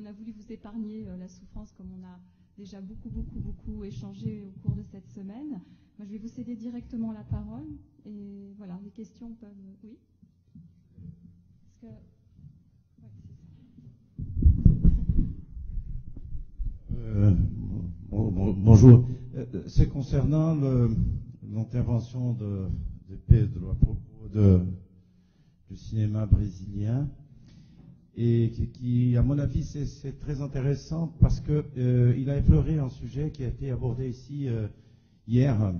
on a voulu vous épargner la souffrance comme on a déjà beaucoup échangé au cours de cette semaine. Moi, je vais vous céder directement la parole. Et voilà, les questions peuvent... Oui. Bonjour. C'est concernant l'intervention de Pedro à propos du cinéma brésilien, et qui, à mon avis, c'est très intéressant parce que il a effleuré un sujet qui a été abordé ici hier,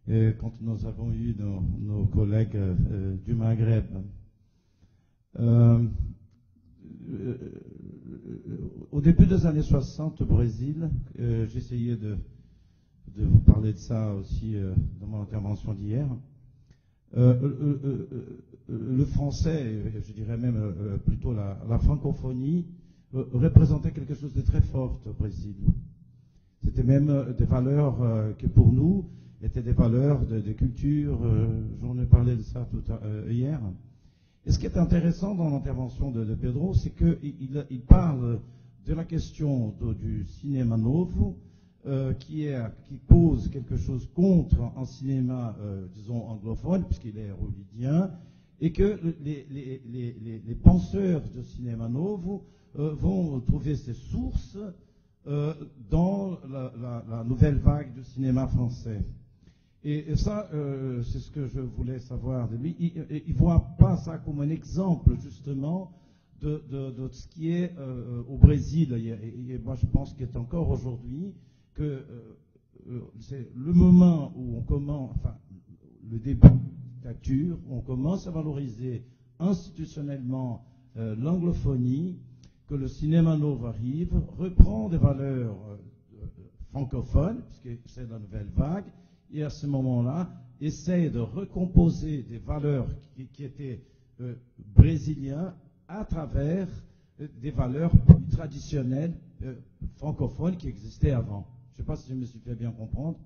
quand nous avons eu nos collègues du Maghreb. Au début des années 60 au Brésil, j'essayais de vous parler de ça aussi dans mon intervention d'hier. Le français, je dirais même plutôt la francophonie, représentait quelque chose de très fort au Brésil. C'était même des valeurs que pour nous étaient des valeurs de culture. J'en ai parlé de ça hier. Et ce qui est intéressant dans l'intervention de Pedro, c'est qu'il parle de la question du cinéma novo, qui pose quelque chose contre un cinéma, disons, anglophone, puisqu'il est hollywoodien, et que les penseurs du cinéma novo vont trouver ses sources dans la nouvelle vague du cinéma français. Et ça, c'est ce que je voulais savoir de lui. Il ne voit pas ça comme un exemple, justement, de ce qui est au Brésil. Et moi, je pense qu'il est encore aujourd'hui que c'est le moment où on commence, enfin, le début de la dictature, où on commence à valoriser institutionnellement l'anglophonie, que le cinéma nouveau arrive, reprend des valeurs francophones, puisque c'est la nouvelle vague, et à ce moment-là, essaye de recomposer des valeurs qui étaient brésiliennes à travers des valeurs plus traditionnelles francophones qui existaient avant. Je ne sais pas si je me suis fait bien comprendre.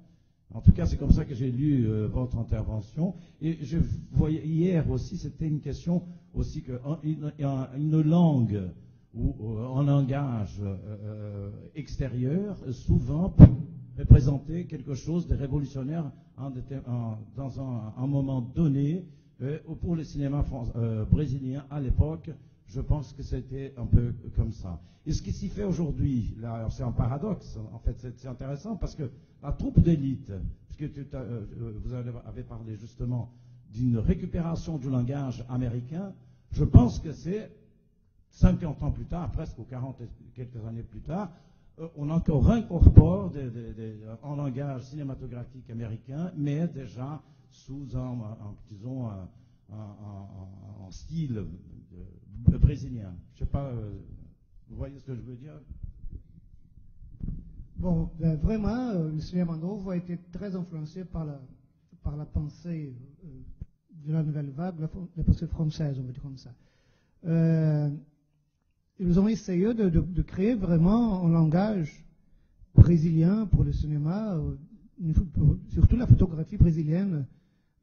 En tout cas, c'est comme ça que j'ai lu votre intervention. Et je voyais hier aussi, c'était une question aussi qu'une langue ou un langage extérieur, souvent peut représenter quelque chose de révolutionnaire dans un moment donné. Pour le cinéma brésilien à l'époque, je pense que c'était un peu comme ça. Et ce qui s'y fait aujourd'hui, là, c'est un paradoxe. En fait, c'est intéressant parce que la troupe d'élite, puisque vous avez parlé justement d'une récupération du langage américain, je pense que c'est 50 ans plus tard, presque 40 et quelques années plus tard, on encore incorpore un langage cinématographique américain, mais déjà sous disons, un style brésilien. Je ne sais pas, vous voyez ce que je veux dire? Bon, vraiment, le cinéma nouveau a été très influencé par la pensée de la nouvelle vague, la pensée française, on va dire comme ça. Ils ont essayé de créer vraiment un langage brésilien pour le cinéma, surtout la photographie brésilienne.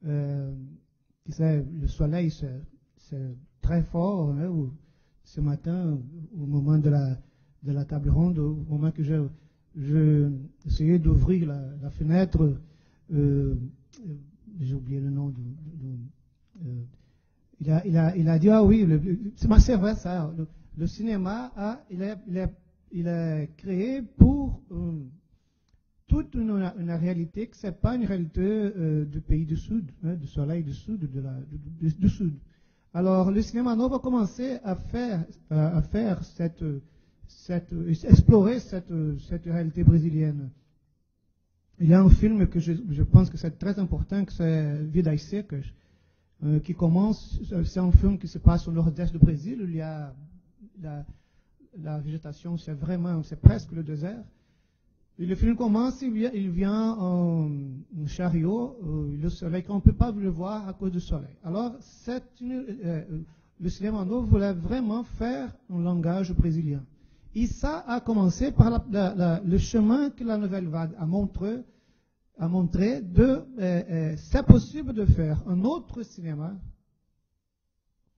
Le soleil, c'est très fort. Hein, ce matin, au moment de la table ronde, au moment que j'ai essayé d'ouvrir la fenêtre, j'ai oublié le nom il a dit, ah oui, c'est vrai ça. Le cinéma, il est créé pour toute une réalité que ce n'est pas une réalité du pays du Sud, hein, du soleil du Sud, du Sud. Alors, le cinéma nouveau a commencé à explorer cette réalité brésilienne. Il y a un film que je pense que c'est très important, que c'est Vidas Secas, qui commence, c'est un film qui se passe au nord-est du Brésil, où il y a la végétation, c'est presque le désert. Et le film commence, il vient en chariot, le soleil, qu'on ne peut pas le voir à cause du soleil. Alors, le cinéma nouveau voulait vraiment faire un langage brésilien. Et ça a commencé par le chemin que la nouvelle vague a montré c'est possible de faire un autre cinéma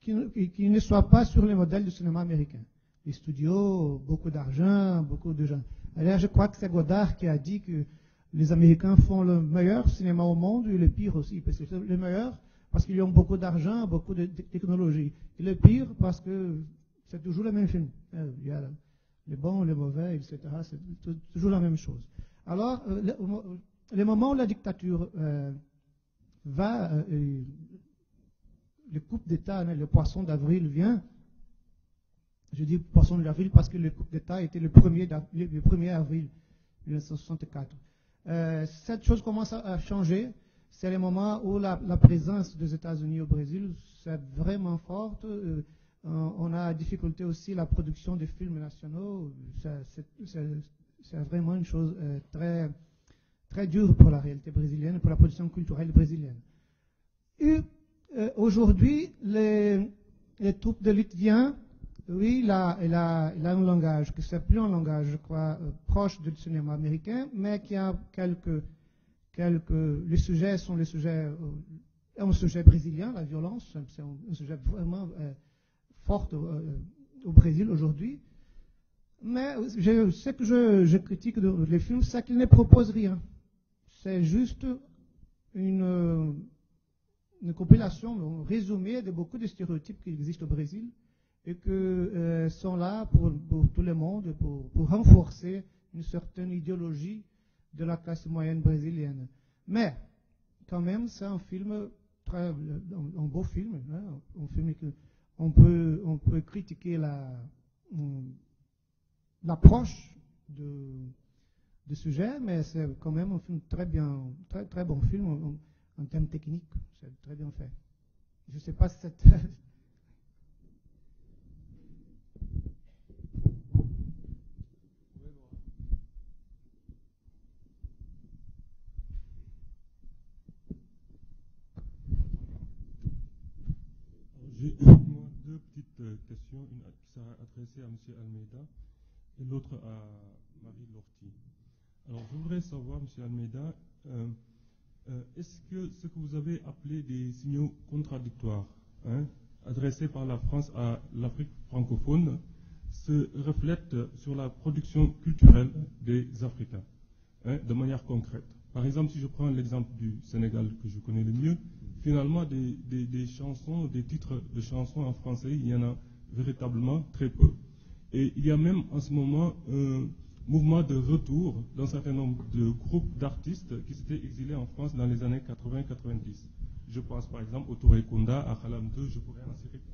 qui ne soit pas sur le modèle du cinéma américain. les studios, beaucoup d'argent, beaucoup de gens. Alors, je crois que c'est Godard qui a dit que les Américains font le meilleur cinéma au monde et le pire aussi, parce que c'est le meilleur parce qu'ils ont beaucoup d'argent, beaucoup de technologie. Et le pire parce que c'est toujours le même film. Il y a les bons, les mauvais, etc. C'est toujours la même chose. Alors, le moment où la dictature le coup d'État, le poisson d'avril vient, je dis poisson d'avril parce que le coup d'État était le 1er avril 1964. Cette chose commence à changer. C'est le moment où la présence des États-Unis au Brésil c'est vraiment forte. On a difficulté aussi la production des films nationaux. C'est vraiment une chose très, très dure pour la réalité brésilienne, pour la production culturelle brésilienne. Et aujourd'hui, les troupes de Litviens, oui, il a un langage qui c'est plus un langage, je crois, proche du cinéma américain, mais qui a les sujets sont les sujets, un sujet brésilien, la violence, c'est un sujet vraiment fort au Brésil aujourd'hui. Mais ce que je critique les films, c'est qu'ils ne proposent rien. C'est juste une compilation, un résumé de beaucoup de stéréotypes qui existent au Brésil et qui sont là pour tout le monde, pour renforcer une certaine idéologie de la classe moyenne brésilienne. Mais, quand même, c'est un film, un beau film, hein, un film que on peut critiquer l'approche du sujet, mais c'est quand même un film très bien, très, très bon film en termes techniques. C'est très bien fait. Je ne sais pas si c'est... J'ai deux petites questions, une qui sera adressée à M. Almeida et l'autre à Marie Lortie. Alors, je voudrais savoir, M. Almeida, est-ce que ce que vous avez appelé des signaux contradictoires, adressés par la France à l'Afrique francophone, se reflètent sur la production culturelle des Africains, de manière concrète? Par exemple, si je prends l'exemple du Sénégal que je connais le mieux, finalement, des chansons, des titres de chansons en français, il y en a véritablement très peu. Et il y a même en ce moment un mouvement de retour d'un certain nombre de groupes d'artistes qui s'étaient exilés en France dans les années 80-90. Je pense par exemple au Touré Kunda, à Khalam 2, je pourrais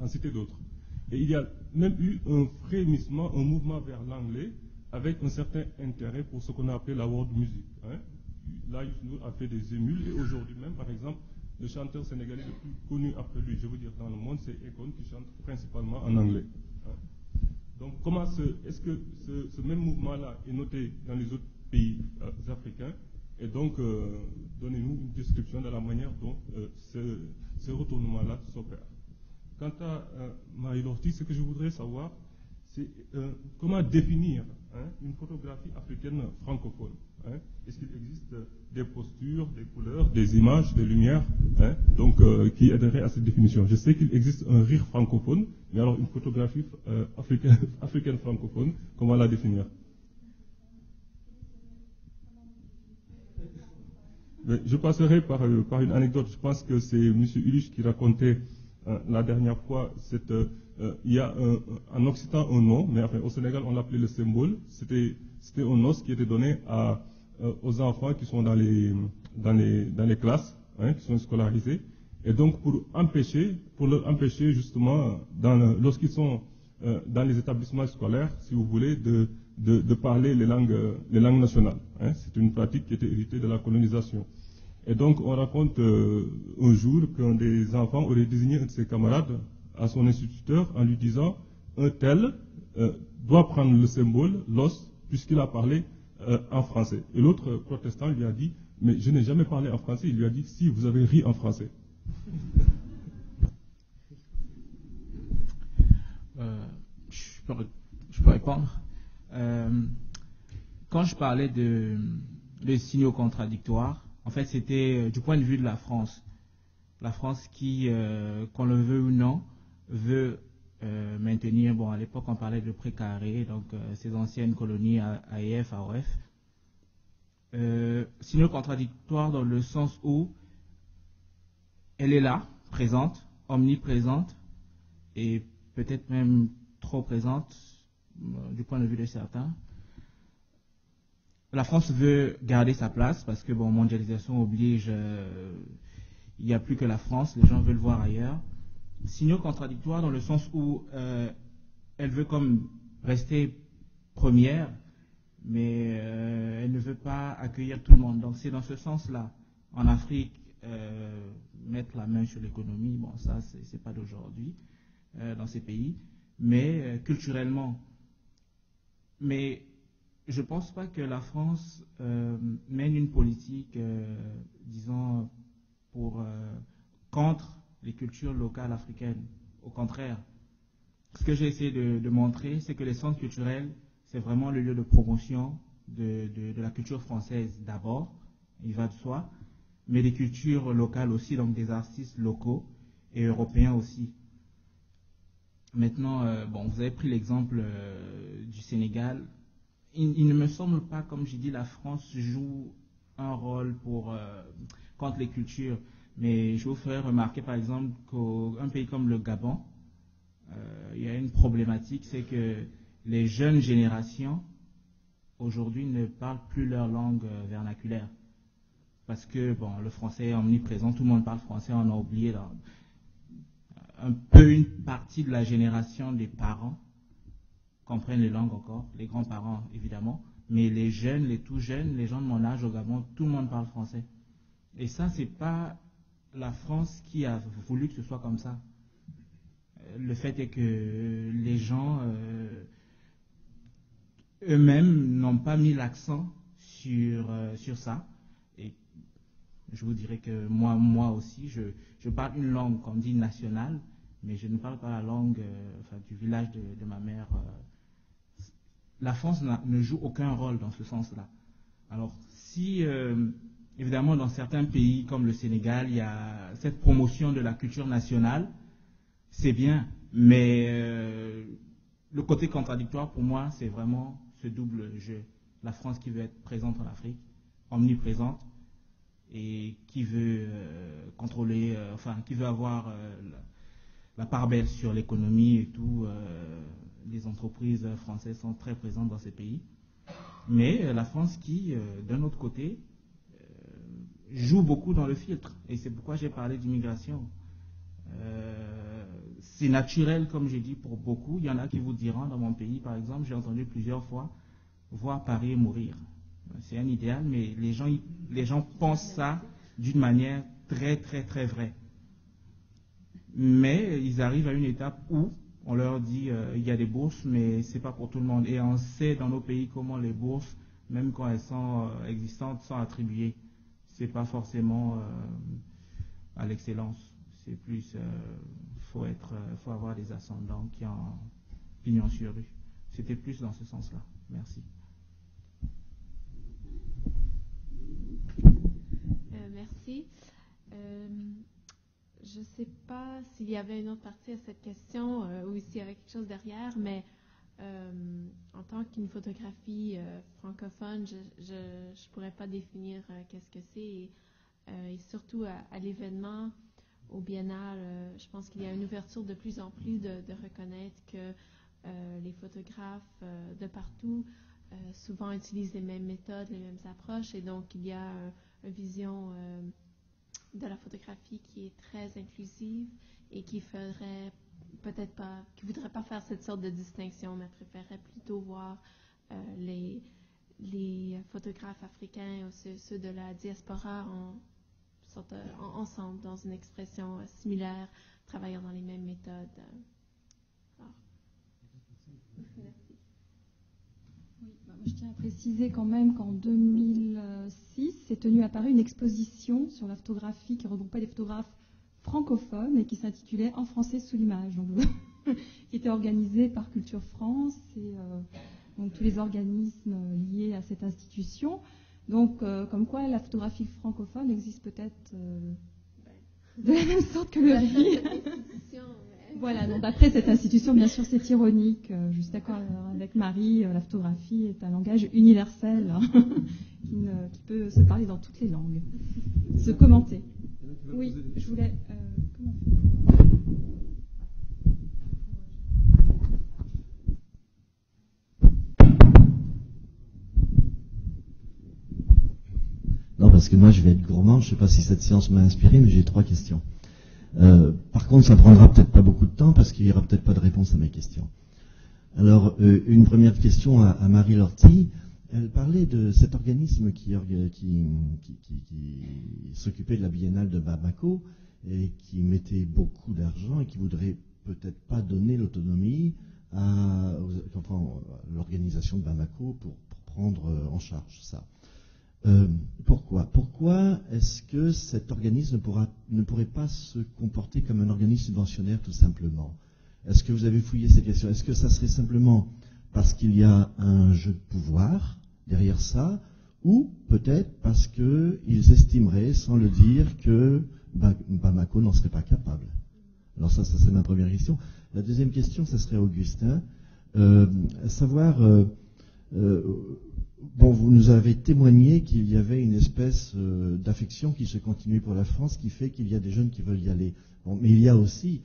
en citer d'autres. Et il y a même eu un frémissement, un mouvement vers l'anglais, avec un certain intérêt pour ce qu'on a appelé la world music. Là, Youssou a fait des émules, et aujourd'hui même, par exemple, le chanteur sénégalais le plus connu après lui, je veux dire dans le monde, c'est Akon qui chante principalement en anglais. Donc, est-ce que ce même mouvement-là est noté dans les autres pays africains? Et donc, donnez-nous une description de la manière dont ce retournement-là s'opère. Quant à Marie Lortie, ce que je voudrais savoir, c'est comment définir une photographie africaine francophone. Est-ce qu'il existe des postures, des couleurs, des images, des lumières, qui aideraient à cette définition? Je sais qu'il existe un rire francophone, mais alors une photographie africaine francophone, comment la définir? Je passerai par une anecdote. Je pense que c'est M. Ulich qui racontait la dernière fois, il y a en Occitan un nom, mais enfin, au Sénégal on l'appelait le symbole. C'était un os qui était donné aux enfants qui sont dans les classes, qui sont scolarisés. Et donc pour leur empêcher justement, lorsqu'ils sont dans les établissements scolaires, si vous voulez, de parler les langues nationales. C'est une pratique qui était héritée de la colonisation. Et donc, on raconte un jour qu'un des enfants aurait désigné un de ses camarades à son instituteur en lui disant « Un tel doit prendre le symbole, l'os, puisqu'il a parlé en français. » Et l'autre protestant lui a dit « Mais je n'ai jamais parlé en français. » Il lui a dit « Si, vous avez ri en français. » Je peux répondre. Quand je parlais de signaux contradictoires, en fait, c'était du point de vue de la France. La France qui, qu'on le veut ou non, veut maintenir, bon, à l'époque on parlait de précaré, donc ces anciennes colonies AEF, AOF. Signaux contradictoires dans le sens où elle est là, présente, omniprésente, et peut-être même trop présente du point de vue de certains. La France veut garder sa place parce que, bon, mondialisation oblige, il n'y a plus que la France, les gens veulent voir ailleurs. Signaux contradictoires dans le sens où elle veut comme rester première, mais elle ne veut pas accueillir tout le monde. Donc c'est dans ce sens-là. En Afrique, mettre la main sur l'économie, bon, ça c'est pas d'aujourd'hui dans ces pays, mais culturellement. Mais je pense pas que la France mène une politique, disons, contre les cultures locales africaines. Au contraire, ce que j'ai essayé de montrer, c'est que les centres culturels, c'est vraiment le lieu de promotion de la culture française d'abord, il va de soi, mais des cultures locales aussi, donc des artistes locaux et européens aussi. Maintenant, bon, vous avez pris l'exemple du Sénégal. Il ne me semble pas, comme j'ai dit, la France joue un rôle contre les cultures. Mais je vous ferai remarquer, par exemple, qu'un pays comme le Gabon, il y a une problématique, c'est que les jeunes générations, aujourd'hui, ne parlent plus leur langue vernaculaire. Parce que, bon, le français est omniprésent, tout le monde parle français, on a oublié un peu une partie de la génération des parents comprennent les langues encore, les grands-parents évidemment, mais les jeunes, les tout jeunes, les gens de mon âge au Gabon, tout le monde parle français. Et ça, c'est pas la France qui a voulu que ce soit comme ça. Le fait est que les gens eux-mêmes n'ont pas mis l'accent sur ça. Et je vous dirais que moi aussi, je parle une langue qu'on dit nationale, mais je ne parle pas la langue du village de ma mère. La France ne joue aucun rôle dans ce sens-là. Alors, si, évidemment, dans certains pays comme le Sénégal, il y a cette promotion de la culture nationale, c'est bien, mais le côté contradictoire pour moi, c'est vraiment ce double jeu. La France qui veut être présente en Afrique, omniprésente, et qui veut contrôler, qui veut avoir la part belle sur l'économie et tout. Les entreprises françaises sont très présentes dans ces pays. Mais la France qui, d'un autre côté, joue beaucoup dans le filtre. Et c'est pourquoi j'ai parlé d'immigration. C'est naturel, comme j'ai dit, pour beaucoup. Il y en a qui vous diront, dans mon pays, par exemple, j'ai entendu plusieurs fois, voir Paris mourir. C'est un idéal, mais les gens pensent ça d'une manière très, très, très vraie. Mais ils arrivent à une étape où on leur dit il y a des bourses, mais c'est pas pour tout le monde. Et on sait dans nos pays comment les bourses, même quand elles sont existantes, sont attribuées. C'est pas forcément à l'excellence. C'est plus faut avoir des ascendants qui ont pignon sur rue. C'était plus dans ce sens-là. Merci. Merci. Je ne sais pas s'il y avait une autre partie à cette question ou s'il y avait quelque chose derrière, mais en tant qu'une photographie francophone, je ne pourrais pas définir qu'est-ce que c'est. Et surtout à l'événement, au biennale, je pense qu'il y a une ouverture de plus en plus de reconnaître que les photographes de partout souvent utilisent les mêmes méthodes, les mêmes approches, et donc il y a une vision de la photographie qui est très inclusive et qui ferait peut-être pas, qui voudrait pas faire cette sorte de distinction, mais préférerait plutôt voir les photographes africains ou ceux de la diaspora ensemble dans une expression similaire, travaillant dans les mêmes méthodes. Merci. Oui, moi je tiens à préciser quand même qu'en 2006 s'est tenue à Paris une exposition sur la photographie qui regroupait des photographes francophones et qui s'intitulait En français sous l'image, qui était organisée par Culture France et donc tous les organismes liés à cette institution. Donc, comme quoi la photographie francophone existe peut-être de la même sorte que le riz. Voilà, donc d'après cette institution, bien sûr, c'est ironique. Je suis d'accord avec Marie, la photographie est un langage universel hein, qui peut se parler dans toutes les langues, se commenter. Oui, je voulais... comment Non, parce que moi je vais être gourmand, je ne sais pas si cette séance m'a inspiré, mais j'ai 3 questions. Par contre, ça ne prendra peut-être pas beaucoup de temps, parce qu'il n'y aura peut-être pas de réponse à mes questions. Alors, une première question à Marie Lortie. Elle parlait de cet organisme qui s'occupait de la biennale de Bamako, et qui mettait beaucoup d'argent, et qui voudrait peut-être pas donner l'autonomie à l'organisation de Bamako pour prendre en charge ça. Pourquoi est-ce que cet organisme ne pourrait pas se comporter comme un organisme subventionnaire tout simplement? Est-ce que vous avez fouillé ces questions? Est-ce que ça serait simplement parce qu'il y a un jeu de pouvoir derrière ça, ou peut-être parce qu'ils estimeraient, sans le dire, que Bamako n'en serait pas capable? Alors ça c'est ma première question. La deuxième question, ça serait Augustin. Bon, vous nous avez témoigné qu'il y avait une espèce d'affection qui se continue pour la France, qui fait qu'il y a des jeunes qui veulent y aller. Bon, mais il y a aussi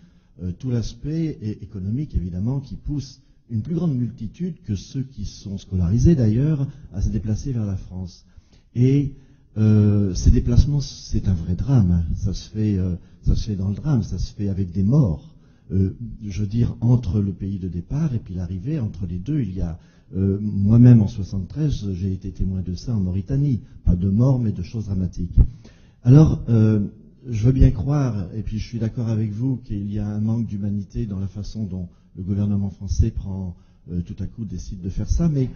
tout l'aspect économique, évidemment, qui pousse une plus grande multitude que ceux qui sont scolarisés, d'ailleurs, à se déplacer vers la France. Et ces déplacements, c'est un vrai drame. Ça se fait dans le drame, ça se fait avec des morts. Je veux dire, entre le pays de départ et puis l'arrivée, entre les deux, il y a... moi-même, en 73, j'ai été témoin de ça en Mauritanie. Pas de mort, mais de choses dramatiques. Alors, je veux bien croire, et puis je suis d'accord avec vous, qu'il y a un manque d'humanité dans la façon dont le gouvernement français tout à coup décide de faire ça, mais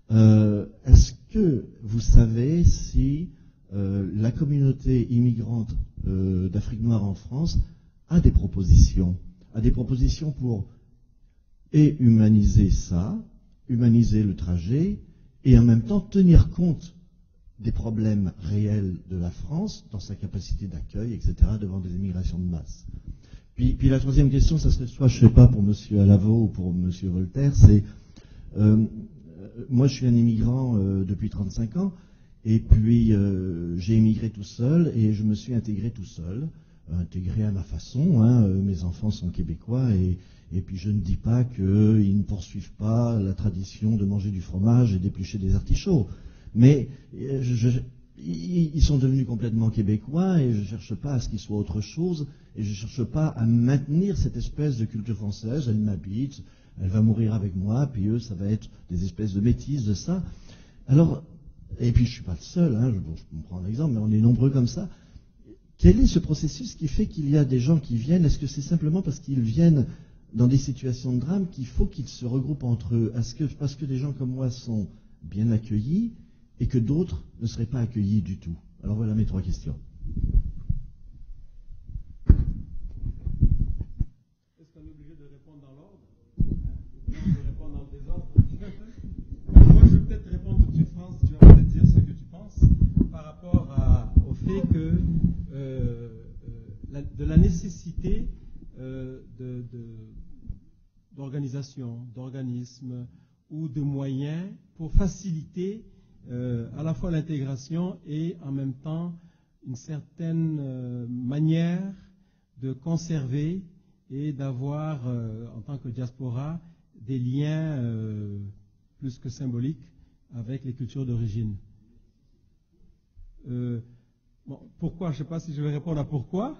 est-ce que vous savez si la communauté immigrante d'Afrique noire en France a des propositions pour humaniser ça, humaniser le trajet, et en même temps tenir compte des problèmes réels de la France dans sa capacité d'accueil, etc., devant des immigrations de masse. Puis la troisième question, ça serait soit, je ne sais pas, pour M. Alavo ou pour M. Voltaire, c'est... moi, je suis un immigrant depuis 35 ans, et puis j'ai immigré tout seul, et je me suis intégré tout seul, intégré à ma façon, hein, mes enfants sont québécois, et puis je ne dis pas qu'ils ne poursuivent pas la tradition de manger du fromage et d'éplucher des artichauts. Mais ils sont devenus complètement québécois et je ne cherche pas à ce qu'ils soient autre chose et je ne cherche pas à maintenir cette espèce de culture française. Elle m'habite, elle va mourir avec moi, puis eux, ça va être des espèces de métis de ça. Alors, et puis je ne suis pas le seul, hein, je prends un exemple, mais on est nombreux comme ça. Quel est ce processus qui fait qu'il y a des gens qui viennent? Est-ce que c'est simplement parce qu'ils viennent dans des situations de drame qu'il faut qu'ils se regroupent entre eux? Est-ce que parce que des gens comme moi sont bien accueillis et que d'autres ne seraient pas accueillis du tout? Alors voilà mes 3 questions. Est-ce qu'on est obligé de répondre dans l'ordre ou de répondre dans le désordre? Moi, je vais peut-être répondre tout de suite, France. Tu vas peut-être dire ce que tu penses par rapport au fait que de la nécessité d'organisation, d'organismes ou de moyens pour faciliter à la fois l'intégration et en même temps une certaine manière de conserver et d'avoir en tant que diaspora des liens plus que symboliques avec les cultures d'origine. Bon, pourquoi? Je ne sais pas si je vais répondre à pourquoi,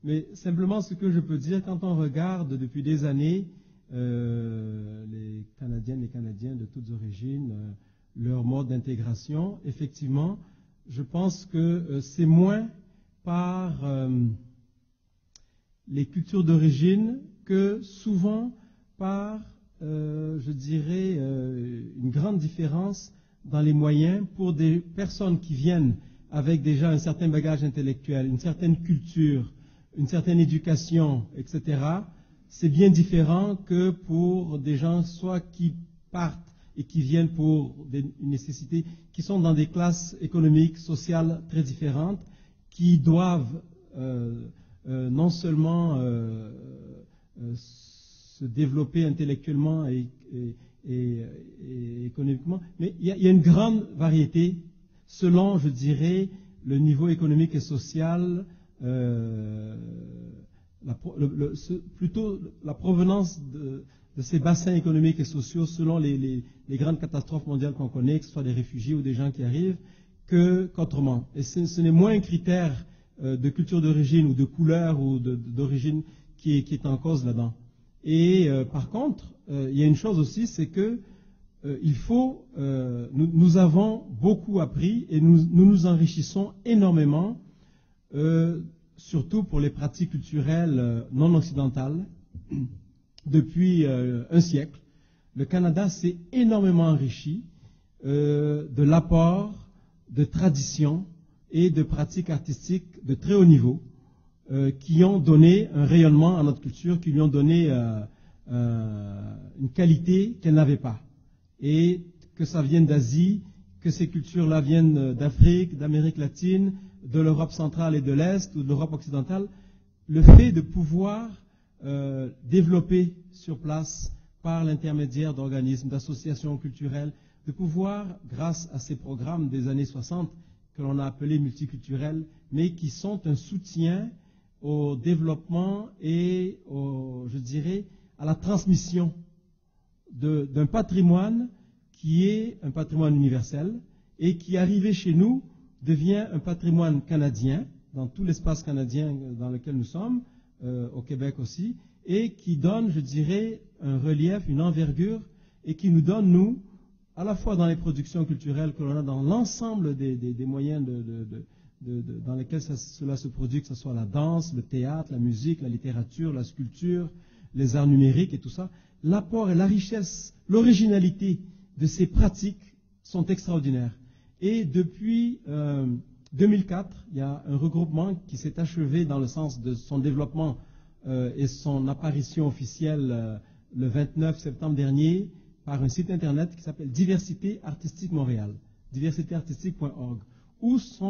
mais simplement ce que je peux dire, quand on regarde depuis des années les Canadiennes et Canadiens de toutes origines, leur mode d'intégration, effectivement, je pense que c'est moins par les cultures d'origine que souvent par, je dirais, une grande différence dans les moyens pour des personnes qui viennent avec déjà un certain bagage intellectuel, une certaine culture, une certaine éducation, etc. C'est bien différent que pour des gens soit qui partent et qui viennent pour une nécessité, qui sont dans des classes économiques, sociales très différentes, qui doivent non seulement se développer intellectuellement et économiquement. Mais il y a une grande variété selon, je dirais, le niveau économique et social, plutôt la provenance de ces bassins économiques et sociaux selon les grandes catastrophes mondiales qu'on connaît, que ce soit des réfugiés ou des gens qui arrivent, qu'autrement. Et ce n'est moins un critère de culture d'origine ou de couleur ou d'origine qui est en cause là-dedans. Et par contre, il y a une chose aussi, c'est que nous avons beaucoup appris et nous enrichissons énormément, surtout pour les pratiques culturelles non occidentales. Depuis un siècle, le Canada s'est énormément enrichi de l'apport de traditions et de pratiques artistiques de très haut niveau qui ont donné un rayonnement à notre culture, qui lui ont donné une qualité qu'elle n'avait pas. Et que ça vienne d'Asie, que ces cultures-là viennent d'Afrique, d'Amérique latine, de l'Europe centrale et de l'Est ou de l'Europe occidentale, le fait de pouvoir développer sur place par l'intermédiaire d'organismes, d'associations culturelles, de pouvoir, grâce à ces programmes des années 60 que l'on a appelés multiculturels, mais qui sont un soutien au développement et, je dirais, à la transmission d'un patrimoine qui est un patrimoine universel et qui, arrivé chez nous, devient un patrimoine canadien, dans tout l'espace canadien dans lequel nous sommes, au Québec aussi, et qui donne, je dirais, un relief, une envergure, et qui nous donne, nous, à la fois dans les productions culturelles que l'on a dans l'ensemble des moyens dans lesquels cela se produit, que ce soit la danse, le théâtre, la musique, la littérature, la sculpture, les arts numériques et tout ça, l'apport et la richesse, l'originalité de ces pratiques sont extraordinaires. Et depuis 2004, il y a un regroupement qui s'est achevé dans le sens de son développement et son apparition officielle le 29 septembre dernier par un site internet qui s'appelle Diversité Artistique Montréal, diversitéartistique.org, où c'est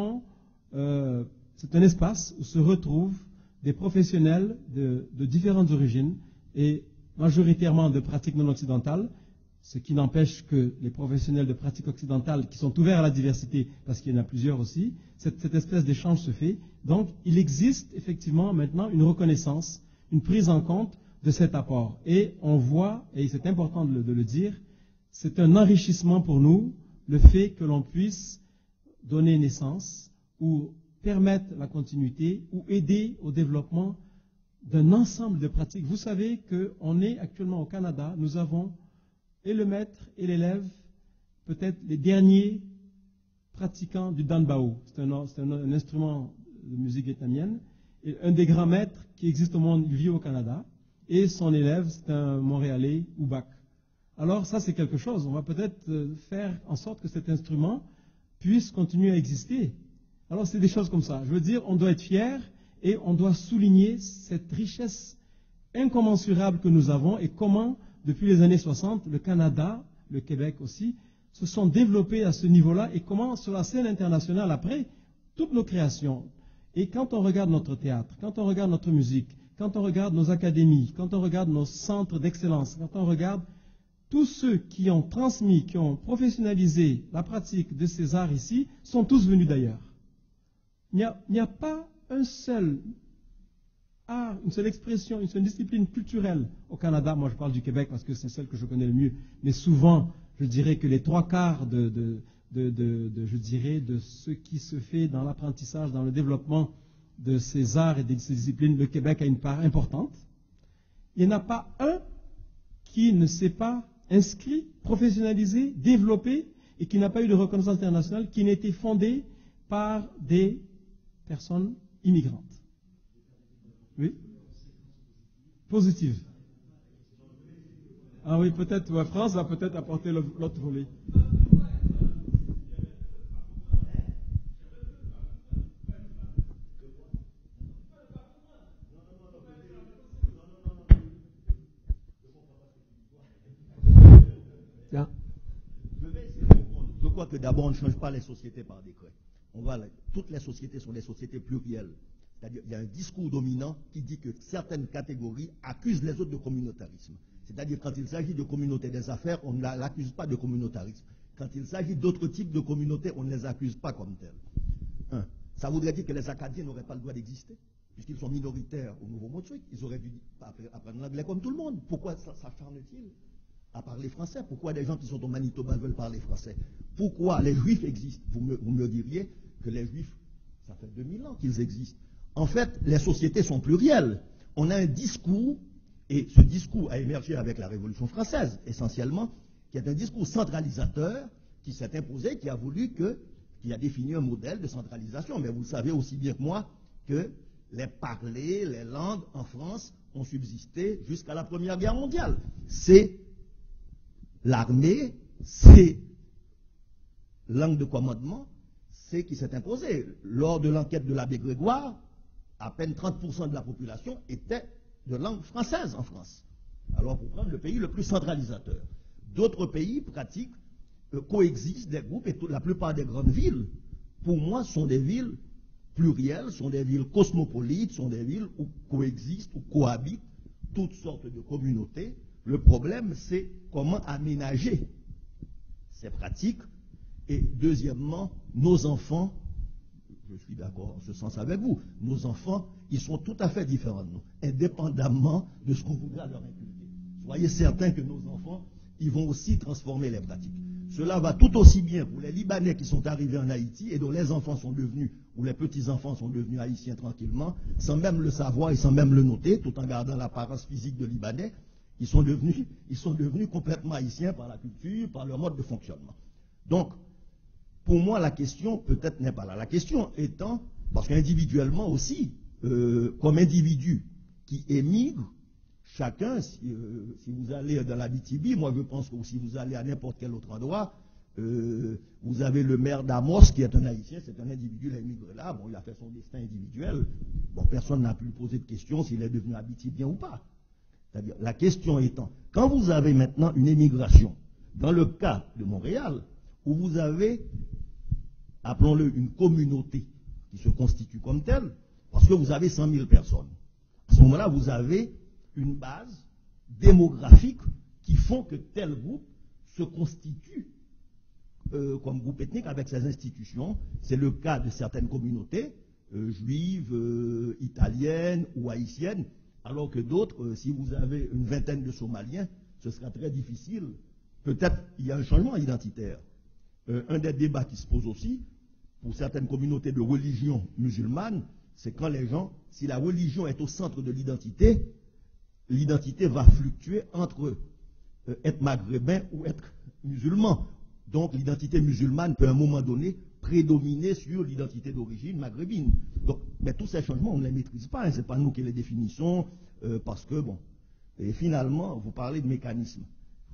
un espace où se retrouvent des professionnels de différentes origines et majoritairement de pratiques non occidentales, ce qui n'empêche que les professionnels de pratiques occidentales qui sont ouverts à la diversité, parce qu'il y en a plusieurs aussi, cette espèce d'échange se fait. Donc, il existe effectivement maintenant une reconnaissance, une prise en compte de cet apport. Et on voit, et c'est important de le dire, c'est un enrichissement pour nous, le fait que l'on puisse donner naissance ou permettre la continuité ou aider au développement d'un ensemble de pratiques. Vous savez qu'on est actuellement au Canada, nous avons et le maître et l'élève, peut-être les derniers pratiquants du danbao. C'est un instrument de musique vietnamienne. Et un des grands maîtres qui existe au monde, il vit au Canada. Et son élève, c'est un Montréalais, Oubak. Alors ça, c'est quelque chose. On va peut-être faire en sorte que cet instrument puisse continuer à exister. Alors c'est des choses comme ça. Je veux dire, on doit être fiers et on doit souligner cette richesse incommensurable que nous avons et comment, depuis les années 60, le Canada, le Québec aussi, se sont développés à ce niveau-là et comment, sur la scène internationale, après, toutes nos créations. Et quand on regarde notre théâtre, quand on regarde notre musique, quand on regarde nos académies, quand on regarde nos centres d'excellence, quand on regarde tous ceux qui ont transmis, qui ont professionnalisé la pratique de ces arts ici, sont tous venus d'ailleurs. Il n'y a pas un seul art, une seule expression, une seule discipline culturelle au Canada. Moi, je parle du Québec parce que c'est celle que je connais le mieux. Mais souvent, je dirais que les 3/4 je dirais, de ce qui se fait dans l'apprentissage, dans le développement de ces arts et de ces disciplines, le Québec a une part importante. Il n'y en a pas un qui ne s'est pas inscrit, professionnalisé, développé et qui n'a pas eu de reconnaissance internationale, qui n'a été fondé par des personnes immigrantes. Oui? Positive. Ah oui, peut-être, la France va peut-être apporter l'autre volet. Je crois que d'abord, on ne change pas les sociétés par décret. Toutes les sociétés sont des sociétés plurielles. C'est-à-dire qu'il y a un discours dominant qui dit que certaines catégories accusent les autres de communautarisme. C'est-à-dire quand il s'agit de communauté des affaires, on ne l'accuse pas de communautarisme. Quand il s'agit d'autres types de communautés, on ne les accuse pas comme telles. Ça voudrait dire que les Acadiens n'auraient pas le droit d'exister, puisqu'ils sont minoritaires au Nouveau-Brunswick. Ils auraient dû apprendre l'anglais comme tout le monde. Pourquoi s'acharnent-ils à parler français? Pourquoi des gens qui sont au Manitoba veulent parler français? Pourquoi les Juifs existent? Vous me diriez que les Juifs, ça fait 2000 ans qu'ils existent. En fait, les sociétés sont plurielles. On a un discours, et ce discours a émergé avec la Révolution française, essentiellement, qui est un discours centralisateur qui s'est imposé, qui a défini un modèle de centralisation. Mais vous savez aussi bien que moi que les parlers, les langues en France ont subsisté jusqu'à la Première Guerre mondiale. C'est l'armée, c'est langue de commandement, c'est qui s'est imposé. Lors de l'enquête de l'abbé Grégoire, à peine 30% de la population était de langue française en France. Alors pour prendre le pays le plus centralisateur. D'autres pays pratiquent, coexistent des groupes, et la plupart des grandes villes, pour moi, sont des villes plurielles, sont des villes cosmopolites, sont des villes où coexistent, où cohabitent toutes sortes de communautés. Le problème, c'est comment aménager ces pratiques. Et deuxièmement, nos enfants, je suis d'accord en ce sens avec vous, nos enfants, ils sont tout à fait différents de nous, indépendamment de ce qu'on voudra leur inculquer. Soyez certains que nos enfants, ils vont aussi transformer les pratiques. Cela va tout aussi bien pour les Libanais qui sont arrivés en Haïti et dont les enfants sont devenus, ou les petits-enfants sont devenus haïtiens tranquillement, sans même le savoir et sans même le noter, tout en gardant l'apparence physique de Libanais. Ils sont devenus complètement haïtiens par la culture, par leur mode de fonctionnement. Donc, pour moi, la question peut-être n'est pas là. La question étant, parce qu'individuellement aussi, comme individu qui émigre, chacun, si vous allez dans la BTB, moi je pense que si vous allez à n'importe quel autre endroit, vous avez le maire d'Amos qui est un haïtien, c'est un individu, il a émigré là, bon, il a fait son destin individuel, bon, personne n'a pu lui poser de question s'il est devenu habitibien ou pas. C'est-à-dire, la question étant, quand vous avez maintenant une émigration, dans le cas de Montréal, où vous avez, appelons-le, une communauté qui se constitue comme telle, parce que vous avez 100 000 personnes. À ce moment-là, vous avez une base démographique qui font que tel groupe se constitue comme groupe ethnique avec ses institutions. C'est le cas de certaines communautés, juives, italiennes ou haïtiennes, alors que d'autres, si vous avez une vingtaine de Somaliens, ce sera très difficile. Peut-être il y a un changement identitaire. Un des débats qui se pose aussi, pour certaines communautés de religion musulmane, c'est quand les gens, si la religion est au centre de l'identité, l'identité va fluctuer entre être maghrébin ou être musulman. Donc l'identité musulmane peut à un moment donné prédominer sur l'identité d'origine maghrébine. Donc, mais tous ces changements, on ne les maîtrise pas, hein, ce n'est pas nous qui les définissons, parce que, bon, et finalement, vous parlez de mécanismes.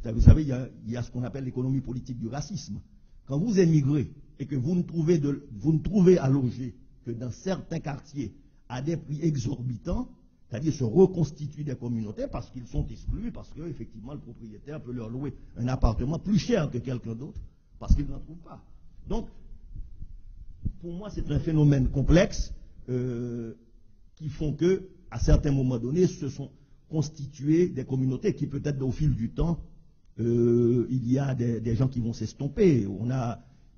Vous savez, il y a ce qu'on appelle l'économie politique du racisme. Quand vous émigrez et que vous ne trouvez à loger que dans certains quartiers à des prix exorbitants, c'est-à-dire se reconstituent des communautés parce qu'ils sont exclus, parce qu'effectivement le propriétaire peut leur louer un appartement plus cher que quelqu'un d'autre, parce qu'il n'en trouve pas. Donc, pour moi, c'est un phénomène complexe qui font que, à certains moments donnés, se sont constituées des communautés qui, peut-être au fil du temps, il y a des gens qui vont s'estomper.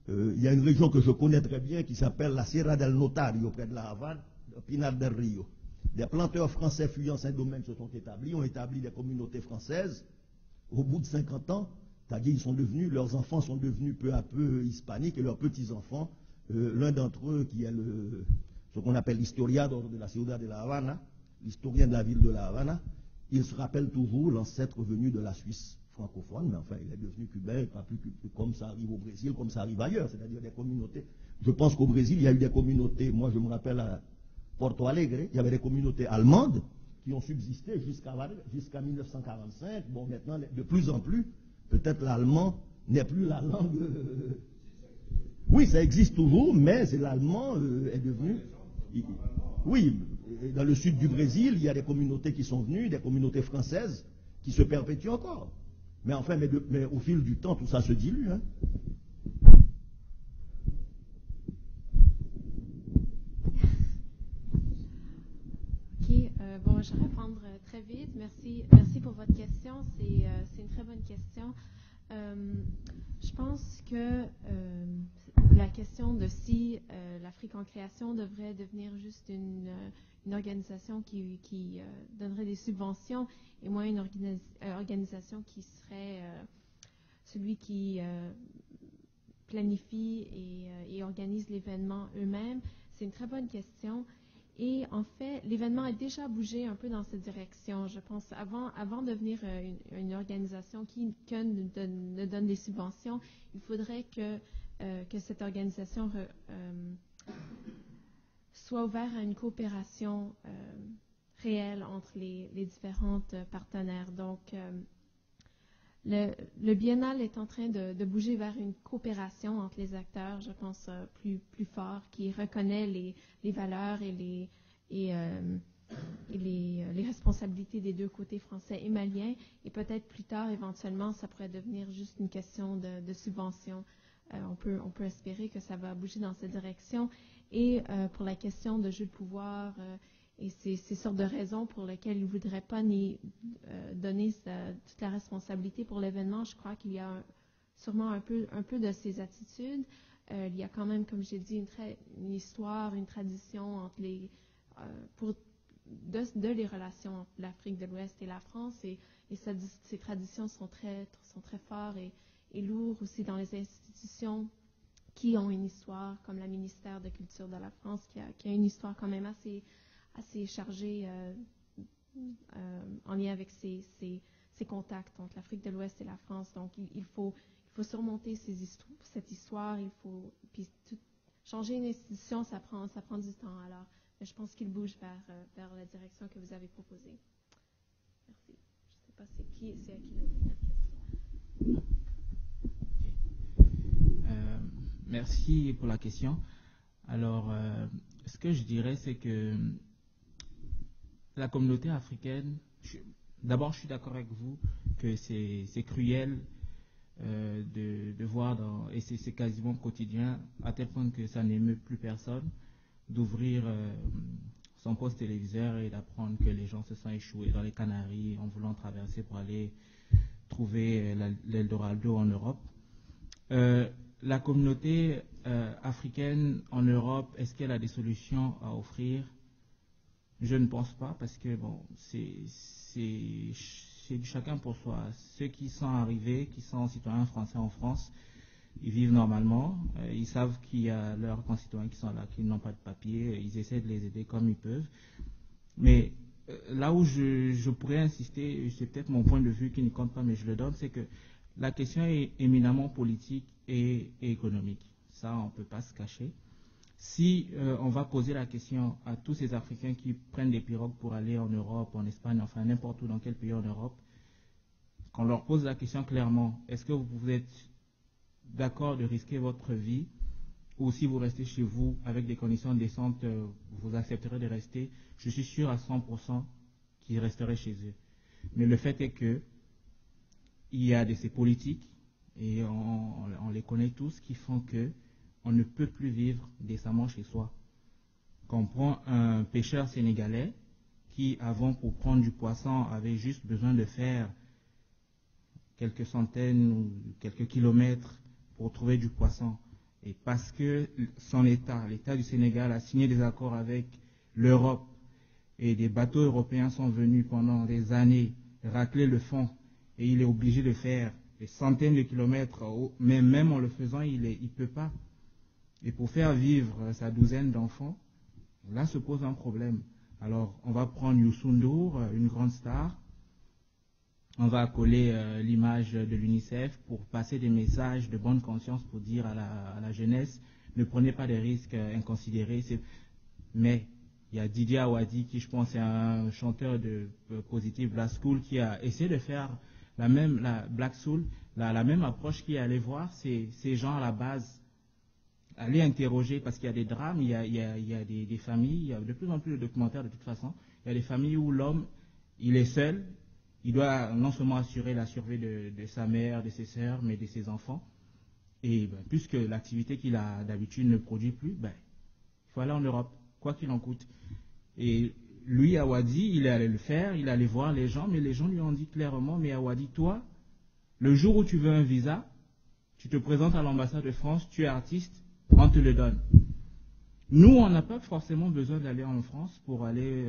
Il y a une région que je connais très bien qui s'appelle la Sierra del Notario, près de la Havane, Pinar del Rio. Des planteurs français fuyant Saint-Domingue se sont établis, ont établi des communautés françaises. Au bout de 50 ans, c'est-à-dire leurs enfants sont devenus peu à peu hispaniques et leurs petits-enfants, l'un d'entre eux qui est ce qu'on appelle l'historiador de la Ciudad de la Havana, l'historien de la ville de la Havana, il se rappelle toujours l'ancêtre venu de la Suisse francophone, mais enfin il est devenu cubain, pas plus comme ça arrive au Brésil, comme ça arrive ailleurs, c'est-à-dire des communautés. Je pense qu'au Brésil, il y a eu des communautés, moi je me rappelle à Porto Alegre, il y avait des communautés allemandes qui ont subsisté jusqu'à 1945. Bon, maintenant, de plus en plus, peut-être l'allemand n'est plus la langue. Oui, ça existe toujours, mais l'allemand est devenu. Oui, dans le sud du Brésil, il y a des communautés qui sont venues, des communautés françaises qui se perpétuent encore. Mais enfin, mais au fil du temps, tout ça se dilue. Hein. moi, je vais répondre très vite. Merci pour votre question. C'est une très bonne question. Je pense que la question de si l'Afrique en création devrait devenir juste une organisation qui donnerait des subventions et moins une organisation qui serait celui qui planifie et organise l'événement eux-mêmes, c'est une très bonne question. Et en fait, l'événement a déjà bougé un peu dans cette direction. Je pense avant de devenir une organisation qui ne donne des subventions, il faudrait que cette organisation soit ouverte à une coopération réelle entre les différentes partenaires. Donc, le biennale est en train de bouger vers une coopération entre les acteurs, je pense, plus fort, qui reconnaît les valeurs et les responsabilités des deux côtés, français et maliens. Et peut-être plus tard, éventuellement, ça pourrait devenir juste une question de subvention. On peut espérer que ça va bouger dans cette direction. Et pour la question de jeu de pouvoir et ces sortes de raisons pour lesquelles ils ne voudraient pas donner toute la responsabilité pour l'événement, je crois qu'il y a sûrement un peu de ces attitudes. Il y a quand même, comme j'ai dit, une histoire, une tradition entre de les relations entre l'Afrique de l'Ouest et la France, et ces traditions sont très fortes et lourdes aussi dans les institutions qui ont une histoire, comme le ministère de Culture de la France, qui a une histoire quand même assez chargée en lien avec ces contacts entre l'Afrique de l'Ouest et la France. Donc, il faut surmonter cette histoire. Changer une institution, ça prend du temps. Alors, je pense qu'il bouge vers la direction que vous avez proposée. Merci. Je ne sais pas c'est à qui la dernière question. Merci pour la question. Alors, ce que je dirais, c'est que la communauté africaine, d'abord, je suis d'accord avec vous que c'est cruel de voir, et c'est quasiment quotidien, à tel point que ça n'émeut plus personne, d'ouvrir son poste téléviseur et d'apprendre que les gens se sont échoués dans les Canaries en voulant traverser pour aller trouver l'Eldorado en Europe. La communauté africaine en Europe, est-ce qu'elle a des solutions à offrir? Je ne pense pas, parce que bon, c'est du chacun pour soi. Ceux qui sont arrivés, qui sont citoyens français en France, ils vivent normalement, ils savent qu'il y a leurs concitoyens qui sont là, qui n'ont pas de papier, ils essaient de les aider comme ils peuvent. Mais là où je pourrais insister, c'est peut-être mon point de vue qui ne compte pas, mais je le donne, c'est que la question est éminemment politique et économique. Ça, on ne peut pas se cacher. Si on va poser la question à tous ces Africains qui prennent des pirogues pour aller en Europe, en Espagne, enfin n'importe où dans quel pays en Europe, qu'on leur pose la question clairement, est-ce que vous êtes d'accord de risquer votre vie, ou si vous restez chez vous avec des conditions décentes, vous accepterez de rester, je suis sûr à 100% qu'ils resteraient chez eux. Mais le fait est que il y a ces politiques, et on les connaît tous, qui font que on ne peut plus vivre décemment chez soi. Quand on prend un pêcheur sénégalais qui, avant, pour prendre du poisson, avait juste besoin de faire quelques centaines ou quelques kilomètres pour trouver du poisson, et parce que son État, l'État du Sénégal, a signé des accords avec l'Europe, et des bateaux européens sont venus pendant des années racler le fond, et il est obligé de faire des centaines de kilomètres, mais même en le faisant, il ne peut pas. Et pour faire vivre sa douzaine d'enfants, là se pose un problème. Alors, on va prendre Youssou N'Dour, une grande star, on va coller l'image de l'UNICEF pour passer des messages de bonne conscience pour dire à la jeunesse, ne prenez pas des risques inconsidérés. Mais il y a Didier Awadi, qui je pense est un chanteur de Positive Black Soul, qui a essayé de faire la même approche, qui est aller voir ces gens à la base, aller interroger, parce qu'il y a des drames, il y a des familles, il y a de plus en plus de documentaires de toute façon, il y a des familles où l'homme, il est seul, il doit non seulement assurer la survie de sa mère, de ses sœurs, mais de ses enfants, et puisque l'activité qu'il a d'habitude ne produit plus, il faut aller en Europe, quoi qu'il en coûte. Et lui, Awadi, il est allé le faire, il est allé voir les gens, mais les gens lui ont dit clairement, mais Awadi, toi, le jour où tu veux un visa, tu te présentes à l'ambassade de France, tu es artiste, on te le donne. Nous, on n'a pas forcément besoin d'aller en France pour aller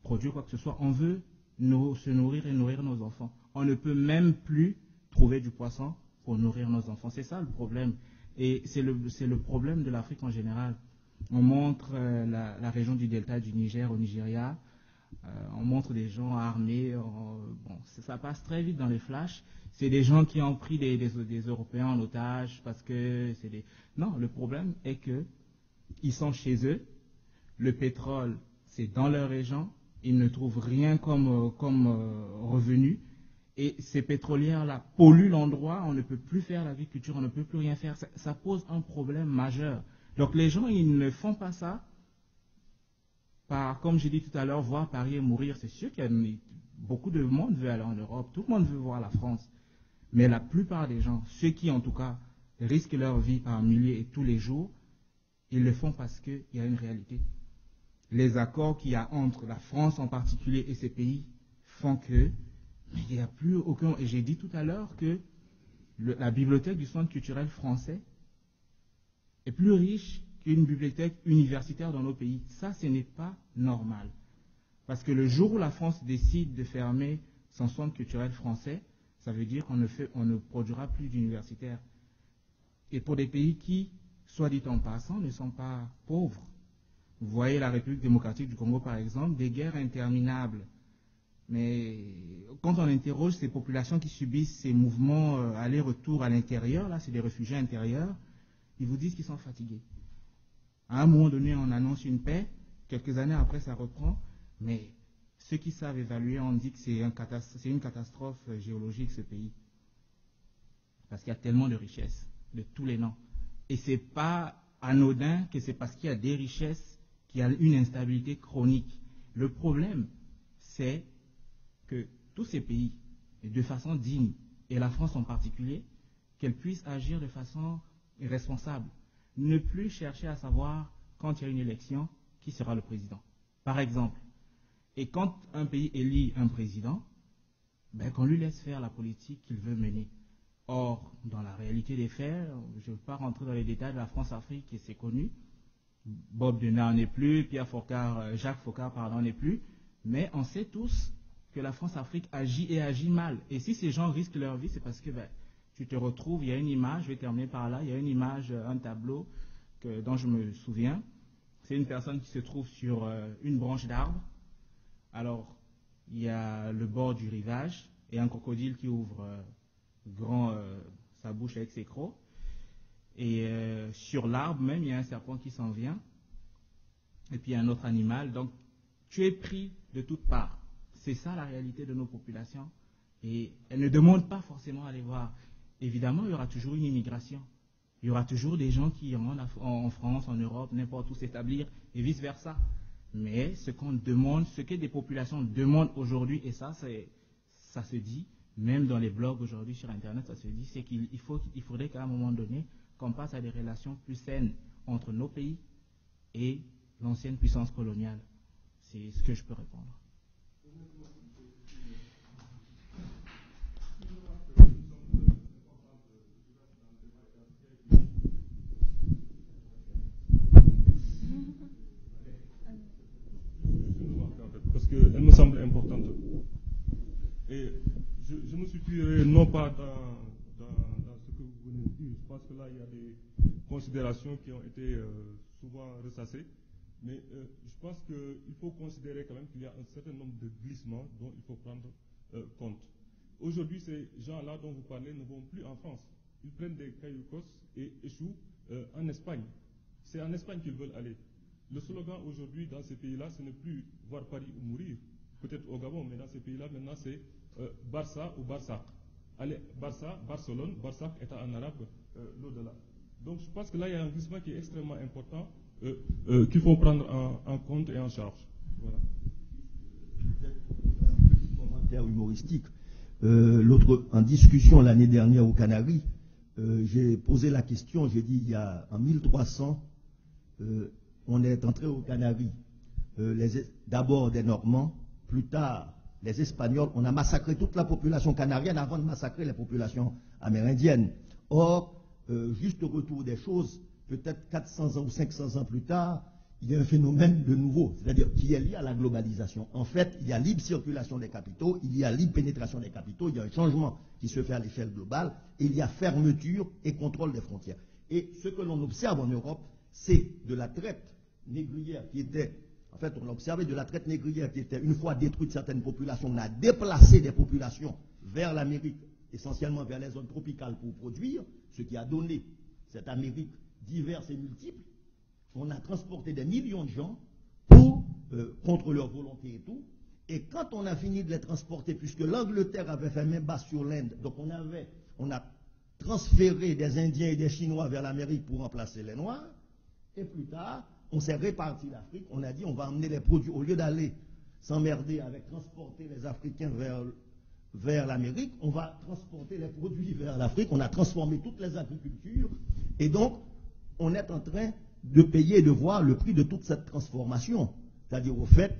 produire quoi que ce soit. On veut se nourrir et nourrir nos enfants. On ne peut même plus trouver du poisson pour nourrir nos enfants. C'est ça le problème. Et c'est le problème de l'Afrique en général. On montre la région du delta du Niger au Nigeria. On montre des gens armés. Bon, ça passe très vite dans les flashs. C'est des gens qui ont pris des Européens en otage parce que c'est des... Non, le problème est que ils sont chez eux. Le pétrole, c'est dans leur région. Ils ne trouvent rien comme revenu. Et ces pétrolières-là polluent l'endroit. On ne peut plus faire l'agriculture, on ne peut plus rien faire. Ça pose un problème majeur. Donc les gens, ils ne font pas ça par, comme j'ai dit tout à l'heure, voir Paris et mourir. C'est sûr qu'il y a beaucoup de monde veut aller en Europe. Tout le monde veut voir la France. Mais la plupart des gens, ceux qui en tout cas risquent leur vie par milliers et tous les jours, ils le font parce qu'il y a une réalité. Les accords qu'il y a entre la France en particulier et ces pays font que il n'y a plus aucun... Et j'ai dit tout à l'heure que la bibliothèque du Centre culturel français est plus riche qu'une bibliothèque universitaire dans nos pays. Ça, ce n'est pas normal. Parce que le jour où la France décide de fermer son Centre culturel français, ça veut dire qu'on ne produira plus d'universitaires. Et pour des pays qui, soit dit en passant, ne sont pas pauvres. Vous voyez la République démocratique du Congo, par exemple, des guerres interminables. Mais quand on interroge ces populations qui subissent ces mouvements aller-retour à l'intérieur, là, c'est des réfugiés intérieurs, ils vous disent qu'ils sont fatigués. À un moment donné, on annonce une paix, quelques années après, ça reprend, mais ceux qui savent évaluer, on dit que c'est une catastrophe géologique, ce pays. Parce qu'il y a tellement de richesses, de tous les noms. Et ce n'est pas anodin que c'est parce qu'il y a des richesses qu'il y a une instabilité chronique. Le problème, c'est que tous ces pays, de façon digne, et la France en particulier, qu'elle puisse agir de façon responsable. Ne plus chercher à savoir, quand il y a une élection, qui sera le président. Par exemple, et quand un pays élit un président, qu'on lui laisse faire la politique qu'il veut mener. Or, dans la réalité des faits, je ne veux pas rentrer dans les détails de la France-Afrique, et c'est connu, Bob Denard n'est plus, Jacques Foccart n'est plus, mais on sait tous que la France-Afrique agit mal. Et si ces gens risquent leur vie, c'est parce que tu te retrouves, il y a une image, je vais terminer par là, il y a une image, un tableau dont je me souviens. C'est une personne qui se trouve sur une branche d'arbre. Alors, il y a le bord du rivage et un crocodile qui ouvre sa bouche avec ses crocs. Et sur l'arbre même, il y a un serpent qui s'en vient. Et puis un autre animal. Donc, tu es pris de toutes parts. C'est ça la réalité de nos populations. Et elles ne demandent pas forcément à aller voir. Évidemment, il y aura toujours une immigration. Il y aura toujours des gens qui iront en France, en Europe, n'importe où s'établir, et vice-versa. Mais ce qu'on demande, ce que des populations demandent aujourd'hui, et ça se dit, même dans les blogs aujourd'hui sur Internet, ça se dit, c'est qu'il faudrait qu'à un moment donné, qu'on passe à des relations plus saines entre nos pays et l'ancienne puissance coloniale. C'est ce que je peux répondre. Parce qu'elle me semble importante. Et je me situerai non pas dans ce que vous venez de dire. Je pense que là, il y a des considérations qui ont été souvent ressassées. Mais je pense qu'il faut considérer quand même qu'il y a un certain nombre de glissements dont il faut prendre compte. Aujourd'hui, ces gens-là dont vous parlez ne vont plus en France. Ils prennent des cailloucos et échouent en Espagne. C'est en Espagne qu'ils veulent aller. Le slogan aujourd'hui dans ces pays-là, ce n'est plus voir Paris ou mourir, peut-être au Gabon, mais dans ces pays-là, maintenant, c'est Barça ou Barsac. Allez, Barça, Barcelone, Barsac étant en arabe l'au-delà. Donc je pense que là, il y a un glissement qui est extrêmement important qu'il faut prendre en compte et en charge. Voilà. Un petit commentaire humoristique. En discussion l'année dernière aux Canaries, j'ai posé la question, j'ai dit, en 1300, on est entré aux Canaries. d'abord des Normands, plus tard les Espagnols. On a massacré toute la population canarienne avant de massacrer les populations amérindiennes. Or, juste au retour des choses, peut-être 400 ans ou 500 ans plus tard, il y a un phénomène de nouveau, c'est-à-dire qui est lié à la globalisation. En fait, il y a libre circulation des capitaux, il y a libre pénétration des capitaux, il y a un changement qui se fait à l'échelle globale, et il y a fermeture et contrôle des frontières. Et ce que l'on observe en Europe, c'est de la traite négrière qui était, en fait, on a observé de la traite négrière qui était, une fois détruite certaines populations, on a déplacé des populations vers l'Amérique, essentiellement vers les zones tropicales pour produire, ce qui a donné cette Amérique diverse et multiple. On a transporté des millions de gens contre leur volonté et tout. Et quand on a fini de les transporter, puisque l'Angleterre avait fait main basse sur l'Inde, donc on a transféré des Indiens et des Chinois vers l'Amérique pour remplacer les Noirs. Et plus tard, on s'est réparti l'Afrique. On a dit on va emmener les produits, au lieu d'aller s'emmerder avec transporter les Africains vers l'Amérique, on va transporter les produits vers l'Afrique. On a transformé toutes les agricultures. Et donc, on est en train de payer et de voir le prix de toute cette transformation. C'est-à-dire, au fait,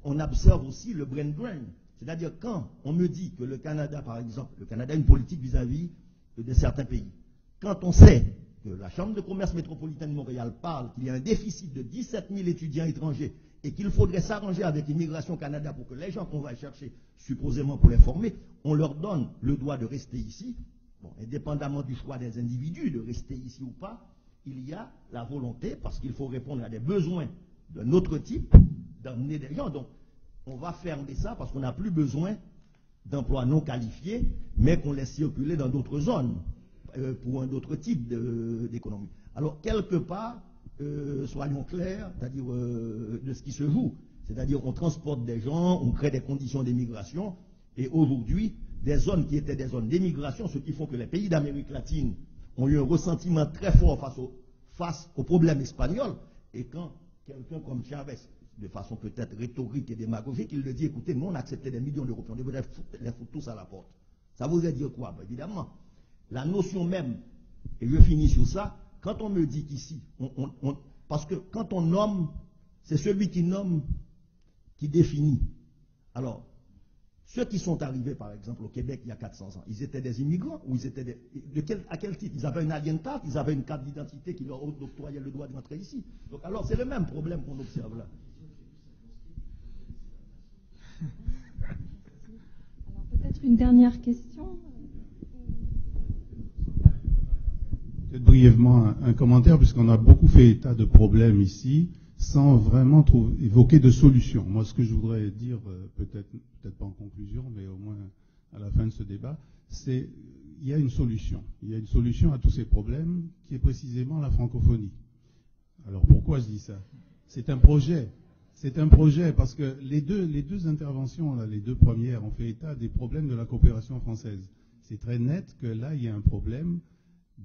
on observe aussi le brain drain. C'est-à-dire, quand on me dit que le Canada, par exemple, le Canada a une politique vis-à-vis de certains pays, quand on sait que la Chambre de commerce métropolitaine de Montréal parle qu'il y a un déficit de 17 000 étudiants étrangers et qu'il faudrait s'arranger avec Immigration Canada pour que les gens qu'on va chercher, supposément pour les former, on leur donne le droit de rester ici, bon, indépendamment du choix des individus de rester ici ou pas, il y a la volonté, parce qu'il faut répondre à des besoins d'un autre type, d'emmener des gens. Donc, on va fermer ça parce qu'on n'a plus besoin d'emplois non qualifiés, mais qu'on laisse circuler dans d'autres zones pour un autre type d'économie. Alors, quelque part, soyons clairs, c'est-à-dire de ce qui se joue. C'est-à-dire on transporte des gens, on crée des conditions d'émigration, et aujourd'hui, des zones qui étaient des zones d'émigration, ce qui font que les pays d'Amérique latine ont eu un ressentiment très fort face au problème espagnol, et quand quelqu'un comme Chavez, de façon peut-être rhétorique et démagogique, il le dit, écoutez, nous on acceptait des millions d'Européens, on devrait les foutre tous à la porte. Ça voudrait dire quoi? Ben, évidemment, la notion même, et je finis sur ça, quand on me dit qu'ici, parce que quand on nomme, c'est celui qui nomme qui définit. Alors, ceux qui sont arrivés, par exemple, au Québec il y a 400 ans, ils étaient des immigrants ou ils étaient à quel titre? Ils avaient une alien card, ils avaient une carte d'identité qui leur octroyait le droit de rentrer ici. Donc alors, c'est le même problème qu'on observe là. Alors peut-être une dernière question. Peut-être brièvement un commentaire, puisqu'on a beaucoup fait état de problèmes ici, sans vraiment évoquer de solutions. Moi, ce que je voudrais dire, peut-être pas en conclusion, mais au moins à la fin de ce débat, c'est qu'il y a une solution. Il y a une solution à tous ces problèmes, qui est précisément la francophonie. Alors pourquoi je dis ça? C'est un projet. C'est un projet parce que les deux interventions, là, les deux premières, ont fait état des problèmes de la coopération française. C'est très net que là, il y a un problème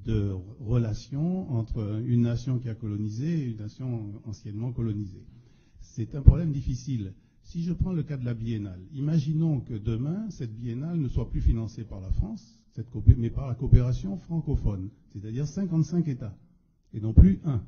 de relation entre une nation qui a colonisé et une nation anciennement colonisée. C'est un problème difficile. Si je prends le cas de la biennale, imaginons que demain, cette biennale ne soit plus financée par la France, mais par la coopération francophone, c'est-à-dire 55 États, et non plus un.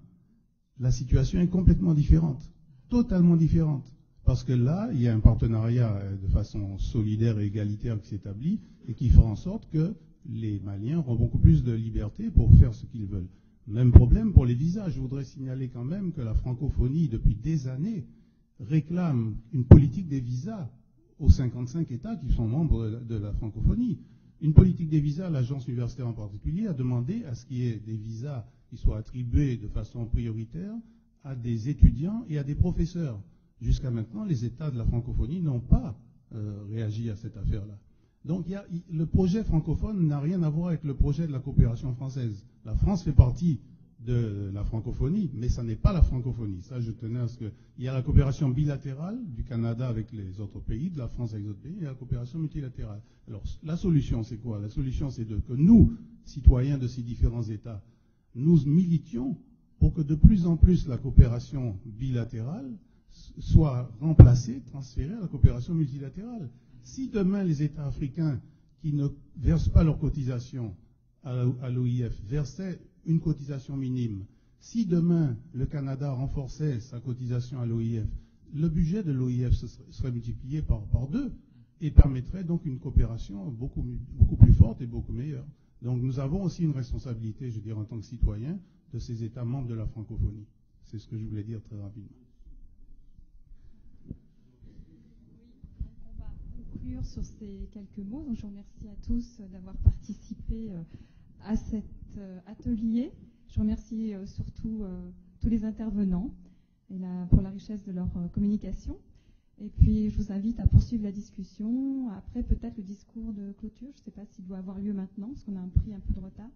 La situation est complètement différente, totalement différente, parce que là, il y a un partenariat de façon solidaire et égalitaire qui s'établit et qui fera en sorte que les Maliens auront beaucoup plus de liberté pour faire ce qu'ils veulent. Même problème pour les visas. Je voudrais signaler quand même que la francophonie, depuis des années, réclame une politique des visas aux 55 États qui sont membres de la francophonie. Une politique des visas, l'agence universitaire en particulier, a demandé à ce qu'il y ait des visas qui soient attribués de façon prioritaire à des étudiants et à des professeurs. Jusqu'à maintenant, les États de la francophonie n'ont pas réagi à cette affaire-là. Donc le projet francophone n'a rien à voir avec le projet de la coopération française. La France fait partie de la francophonie, mais ça n'est pas la francophonie. Ça, je tenais à ce que... Il y a la coopération bilatérale du Canada avec les autres pays, de la France avec les autres pays, et la coopération multilatérale. Alors, la solution, c'est quoi? La solution, c'est que nous, citoyens de ces différents États, nous militions pour que de plus en plus la coopération bilatérale soit remplacée, transférée à la coopération multilatérale. Si demain les États africains qui ne versent pas leurs cotisations à l'OIF versaient une cotisation minime, si demain le Canada renforçait sa cotisation à l'OIF, le budget de l'OIF serait multiplié par 2 et permettrait donc une coopération beaucoup plus forte et beaucoup meilleure. Donc nous avons aussi une responsabilité, je veux dire, en tant que citoyens de ces États membres de la francophonie. C'est ce que je voulais dire très rapidement. On va conclure sur ces quelques mots. Donc, je vous remercie à tous d'avoir participé à cet atelier. Je remercie surtout tous les intervenants pour la richesse de leur communication. Et puis, je vous invite à poursuivre la discussion. Après, peut-être le discours de clôture. Je ne sais pas s'il doit avoir lieu maintenant, parce qu'on a pris un peu de retard.